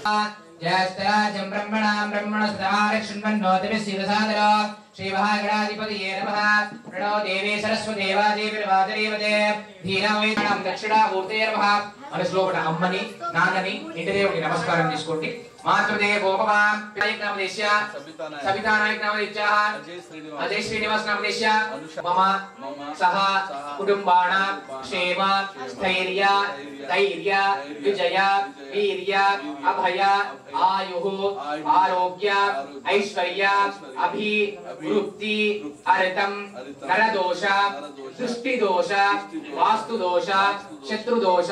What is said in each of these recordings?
ज्येष्ठराजं ब्रह्मणां ब्रह्मणस्तारक्षण्वन्नोतिभिस्सिदसादरो श्रीमहागणाधिपतये नमः प्रणो देवी सरस्वती देवीर्वाचरीवते धीरावेदनं दक्षिणामूर्तये नमः अनुश्लोकన అమ్మని నాన్నని ఇంటి దేవుడికి నమస్కారం చేసుకోండి మాతృదేవోపమా నామదేశ్య సవితా నామదేశ్య అజయ్ శ్రీనివాస్ నామదేశ్య మమ సహ కుటుంబాణ క్షేమ స్థైర్య ధైర్య విజయ వీర్య అభయ ఆయుః ఆరోగ్య ఐశ్వర్య అభివృద్ధి అరితం నరదోష దృష్టిదోష వాస్తుదోష శత్రుదోష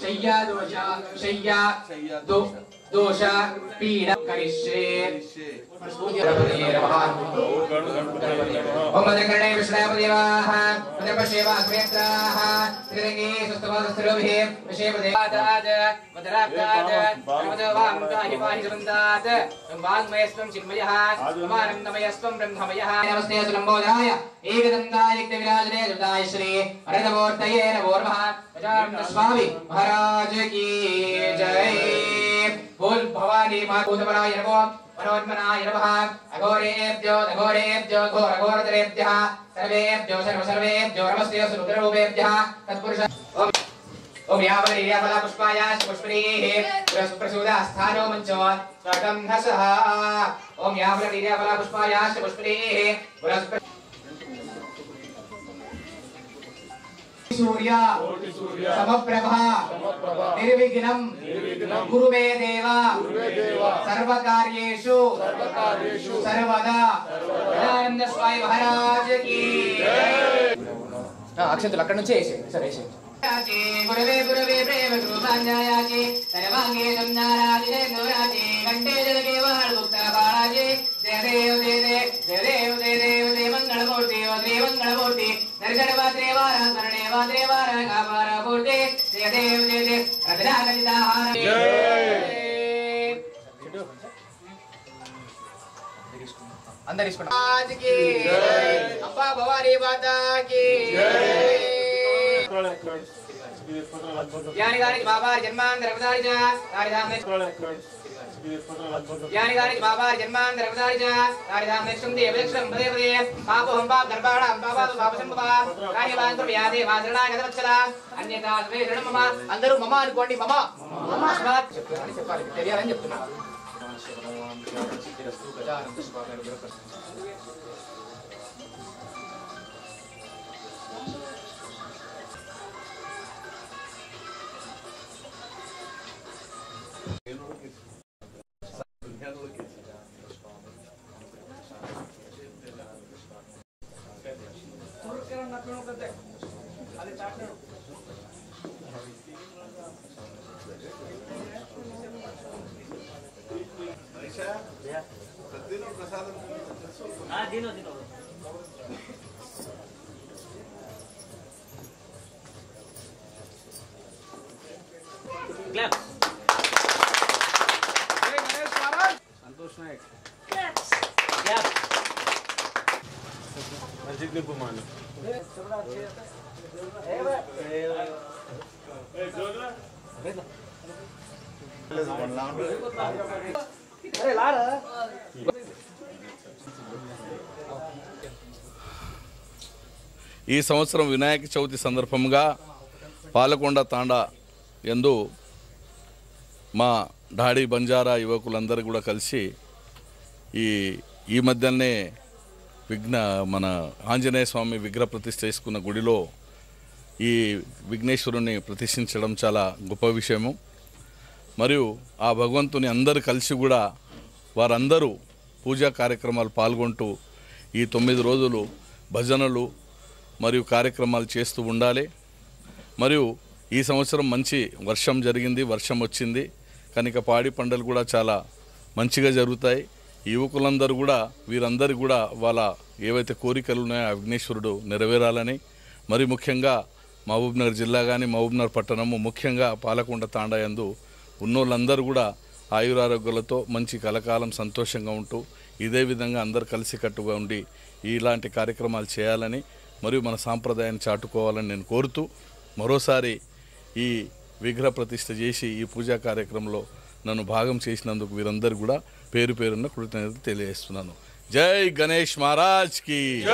శయ్యాదోష శయ్యా दोष पीड़ा करिष्ये गणपतये नमः ओम मदकर्णे विष्णुपदेवाः मदपशेवाग्रेत्राः त्रिरङ्गे सुस्तवादस्त्रोभिः विषेपदेवादात् मदराब्दात् नमदवामकाहि पाहि समन्तात् वाङ्मयस्त्वं चिन्मयः समानन्दमयस्त्वं ब्रह्ममयः नमस्ते सुलम्बोदराय एकदन्ताय विराजने दुर्दाय श्री अरदमूर्तये नमो नमः गजानन स्वामी महाराज की जय बोल भवानी मातुबलाय नमो मनोन्मनाय नमः अघोरेभ्यो घोरघोरतरेभ्यः सर्वेभ्यो सर्वेभ्यो नमस्ते सुरुद्ररूपेभ्यः तत्पुरुष ओम यावलीयाफला पुष्पाय पुष्परीः प्रसूदा स्थानो मंचो स्वकं हसः ओम यावलीयाफला पुष्पाय पुष्परीः सूर्या समप्रभा निर्विघ्नं गुरुवे देवा सर्वकार्येषु सर्वदा गजानन स्वामी महाराज की अक्षंतुలు అక్కడ నుంచి వేసేయండి సరే వేసేయండి गुरवे गुरवे प्रेम गुरुभान्यायाचे सर्वांगे संनाराजिने नवराजे कंठे जलके वाळुक्ता बाळाजे जय देव जय मंगलमूर्ति वदे मंगलमूर्ति दर्शन वात्रे वारा स्मरणे वात्रे वारा कामारा मूर्ति जय देव रत्नागजिताहार अंदर इसको आज की अम्बा भवानी माता की यानी गानी बाबा जन्मांतर अवतारी जा धाम में यानी गानी बाबा जन्मांतर अवतारी जा धाम में सुंदे विलक्षण पदे पदे पापो हम पाप गर्भाड़ा हम पापा तो पाप संभवा काहि वांतर व्याधि वासरणा गतवत्सला अन्यथा स्वेरण मम अंदरू मम అనుకోండి మమ స్మాత్ అని చెప్పాలి తెలియాలని చెప్తున్నా संतोष नायक मस्जिद में घुमाना अरे लार ఈ సంవత్సరం వినాయక చవితి సందర్భంగా పాలకొండ తాండా యందు మా డాడీ బంజారా యువకులందరూ కూడా కలిసి ఈ మధ్యనే మన ఆంజనేయ స్వామి విగ్రహ ప్రతిష్ఠ చేసుకున్న గుడిలో ఈ విఘ్నేశ్వరుని ప్రతిష్ఠించడం చాలా గొప్ప విషయము. మరియు ఆ భగవంతుని అందరూ కలిసి కూడా వారందరూ పూజా కార్యక్రమాలు పాల్గొంటూ ఈ 9 రోజులు భజనలు మరియు కార్యక్రమాలు చేస్తూ ఉండాలి. మరియు ఈ సంవత్సరం మంచి వర్షం జరిగింది, వర్షం వచ్చింది కనుక పాడి పంటలు కూడా చాలా మంచిగా జరుగుతాయి. యువకులందరూ కూడా వీరందరూ కూడా వాళ్ళ ఏవైతే కోరికలు ఉన్నాయో ఆ విఘ్నేశ్వరుడు నెరవేరాలని, మరి ముఖ్యంగా మహబూబ్నగర్ జిల్లా కానీ మహబూబ్నగర్ పట్టణము ముఖ్యంగా పాలకొండ తాండాయందు ఉన్నోళ్ళందరూ కూడా ఆయురారోగ్యాలతో మంచి కలకాలం సంతోషంగా ఉంటూ ఇదే విధంగా అందరు కలిసికట్టుగా ఉండి ఇలాంటి కార్యక్రమాలు చేయాలని మరియు మన సాంప్రదాయాన్ని చాటుకోవాలని నేను కోరుతూ మరోసారి ఈ విగ్రహ ప్రతిష్ఠ చేసి ఈ పూజా కార్యక్రమంలో నన్ను భాగం చేసినందుకు వీరందరూ కూడా పేరు పేరున్న కృతజ్ఞతలు తెలియజేస్తున్నాను. జై గణేష్ మహారాజ్ కి.